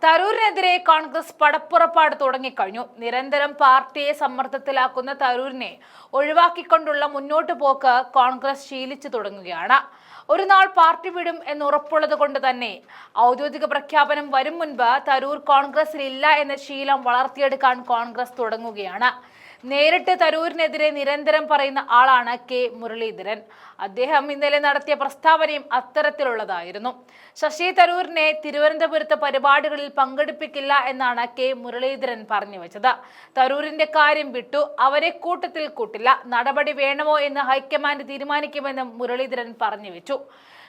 തരൂരിനെതിരെ കോൺഗ്രസ് പടപ്പുറപ്പാട് തുടങ്ങിക്കഴിഞ്ഞു. നിരന്തരം പാർട്ടിയെ സമ്മർദ്ദത്തിലാക്കുന്ന തരൂരിനെ ഒഴിവാക്കിക്കൊണ്ടുള്ള മുന്നോട്ടു പോക്ക് കോൺഗ്രസ് ശീലിച്ചു തുടങ്ങുകയാണ്. ഒരു നാൾ പാർട്ടി വിടും എന്നുറപ്പുള്ളത് കൊണ്ട് തന്നെ ഔദ്യോഗിക പ്രഖ്യാപനം വരും മുൻപ് തരൂർ കോൺഗ്രസിൽ ഇല്ല എന്ന ശീലം വളർത്തിയെടുക്കാൻ കോൺഗ്രസ് തുടങ്ങുകയാണ്. നേരിട്ട് തരൂരിനെതിരെ നിരന്തരം പറയുന്ന ആളാണ് കെ മുരളീധരൻ. അദ്ദേഹം ഇന്നലെ നടത്തിയ പ്രസ്താവനയും അത്തരത്തിലുള്ളതായിരുന്നു. ശശി തരൂരിനെ തിരുവനന്തപുരത്ത് പരിപാടികളിൽ പങ്കെടുപ്പിക്കില്ല എന്നാണ് കെ മുരളീധരൻ പറഞ്ഞു വെച്ചത്. തരൂരിന്റെ കാര്യം വിട്ടു, അവരെ കൂട്ടത്തിൽ കൂട്ടില്ല, നടപടി വേണമോ എന്ന് ഹൈക്കമാൻഡ് തീരുമാനിക്കുമെന്നും മുരളീധരൻ പറഞ്ഞു വെച്ചു.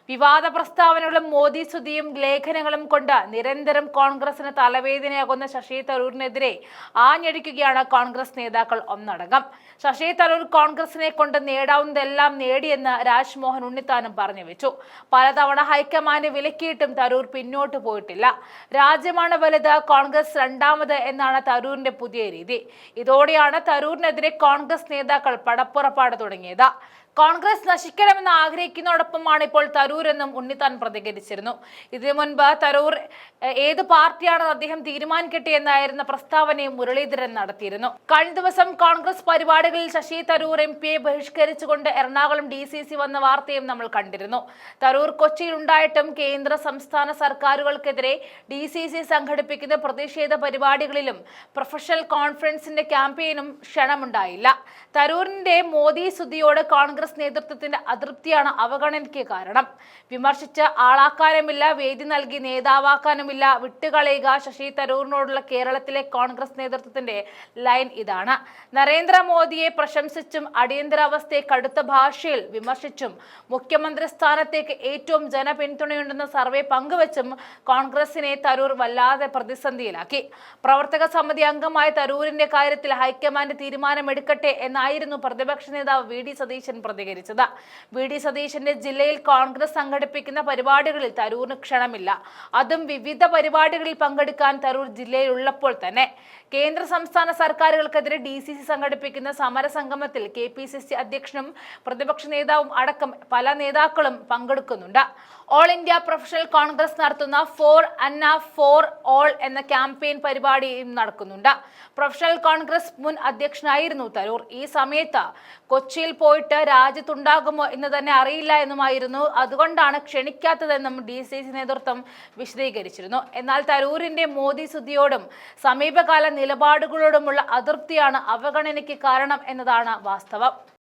വിവാദ പ്രസ്താവനകളും മോദി സ്തുതിയും ലേഖനങ്ങളും കൊണ്ട് നിരന്തരം കോൺഗ്രസിന് തലവേദനയാകുന്ന ശശി തരൂരിനെതിരെ ആഞ്ഞടിക്കുകയാണ് കോൺഗ്രസ് നേതാക്കൾ ഒന്നടങ്കം. ശശി തരൂർ കോൺഗ്രസിനെ കൊണ്ട് നേടാവുന്നതെല്ലാം നേടിയെന്ന് രാജ്മോഹൻ ഉണ്ണിത്താനും പറഞ്ഞു വെച്ചു. പലതവണ ഹൈക്കമാൻഡ് വിലക്കിയിട്ടും തരൂർ പിന്നോട്ട് പോയിട്ടില്ല. രാജ്യമാണ് വലുത്, കോൺഗ്രസ് രണ്ടാമത് എന്നാണ് തരൂരിന്റെ പുതിയ രീതി. ഇതോടെയാണ് തരൂരിനെതിരെ കോൺഗ്രസ് നേതാക്കൾ പടപ്പുറപ്പാട് തുടങ്ങിയത്. കോൺഗ്രസ് നശിക്കണമെന്ന് ആഗ്രഹിക്കുന്നതോടൊപ്പമാണ് ഇപ്പോൾ തരൂർ എന്നും ഉണ്ണിത്താൻ പ്രതികരിച്ചിരുന്നു. ഇതിനു മുൻപ് തരൂർ ഏത് പാർട്ടിയാണെന്ന് അദ്ദേഹം തീരുമാനിക്കട്ടെ എന്നായിരുന്ന പ്രസ്താവനയും മുരളീധരൻ നടത്തിയിരുന്നു. കഴിഞ്ഞ ദിവസം കോൺഗ്രസ് പരിപാടികളിൽ ശശി തരൂർ MP ബഹിഷ്കരിച്ചുകൊണ്ട് എറണാകുളം DCC വന്ന വാർത്തയും നമ്മൾ കണ്ടിരുന്നു. തരൂർ കൊച്ചിയിൽ ഉണ്ടായിട്ടും കേന്ദ്ര സംസ്ഥാന സർക്കാരുകൾക്കെതിരെ DCC സംഘടിപ്പിക്കുന്ന പ്രതിഷേധ പരിപാടികളിലും പ്രൊഫഷണൽ കോൺഫറൻസിന്റെ ക്യാമ്പയിനും ക്ഷണമുണ്ടായില്ല. തരൂരിന്റെ മോദി സ്തുതിയോട് കോൺഗ്രസ് നേതൃത്വത്തിന്റെ അതൃപ്തിയാണ് അവഗണനയ്ക്ക് കാരണം. വിമർശിച്ച് ആളാക്കാനുമില്ല, വേദി നൽകി നേതാവാക്കാനുമില്ല, വിട്ടുകളയുക. ശശി തരൂരിനോടുള്ള കേരളത്തിലെ കോൺഗ്രസ് നേതൃത്വത്തിന്റെ ലൈൻ ഇതാണ്. നരേന്ദ്രമോദിയെ പ്രശംസിച്ചും അടിയന്തരാവസ്ഥയെ കടുത്ത ഭാഷയിൽ വിമർശിച്ചും മുഖ്യമന്ത്രി സ്ഥാനത്തേക്ക് ഏറ്റവും ജനപിന്തുണയുണ്ടെന്ന സർവേ പങ്കുവച്ചും കോൺഗ്രസിനെ തരൂർ വല്ലാതെ പ്രതിസന്ധിയിലാക്കി. പ്രവർത്തക സമിതി അംഗമായ തരൂരിന്റെ കാര്യത്തിൽ ഹൈക്കമാൻഡ് തീരുമാനമെടുക്കട്ടെ എന്നായിരുന്നു പ്രതിപക്ഷ നേതാവ് VD സതീശൻ പ്രതികരിച്ചത്. VD സതീശന്റെ ജില്ലയിൽ കോൺഗ്രസ് സംഘടിപ്പിക്കുന്ന പരിപാടികളിൽ തരൂരിന് ക്ഷണമില്ല. അതും വിവിധ പരിപാടികളിൽ പങ്കെടുക്കാൻ തരൂർ ജില്ലയിൽ ഉള്ളപ്പോൾ തന്നെ. കേന്ദ്ര സംസ്ഥാന സർക്കാരുകൾക്കെതിരെ DCC സംഘടിപ്പിക്കുന്ന സമരസംഗമത്തിൽ KPCC അധ്യക്ഷനും പ്രതിപക്ഷ നേതാവും അടക്കം പല നേതാക്കളും പങ്കെടുക്കുന്നുണ്ട്. ഓൾ ഇന്ത്യ പ്രൊഫഷണൽ കോൺഗ്രസ് നടത്തുന്ന ഫോർ അന്ന ഫോർ ഓൾ എന്ന ക്യാമ്പയിൻ പരിപാടിയും നടക്കുന്നുണ്ട്. പ്രൊഫഷണൽ കോൺഗ്രസ് മുൻ അധ്യക്ഷനായിരുന്നു തരൂർ. ഈ സമയത്ത് കൊച്ചിയിൽ പോയിട്ട് രാജ്യത്തുണ്ടാകുമോ എന്ന് തന്നെ അറിയില്ല എന്നുമായിരുന്നു. അതുകൊണ്ടാണ് ക്ഷണിക്കാത്തതെന്നും DCC നേതൃത്വം വിശദീകരിച്ചിരുന്നു. എന്നാൽ തരൂരിന്റെ മോദി സ്തുതിയോടും സമീപകാല നിലപാടുകളോടുമുള്ള അതൃപ്തിയാണ് അവഗണനയ്ക്ക് കാരണം എന്നതാണ് വാസ്തവം.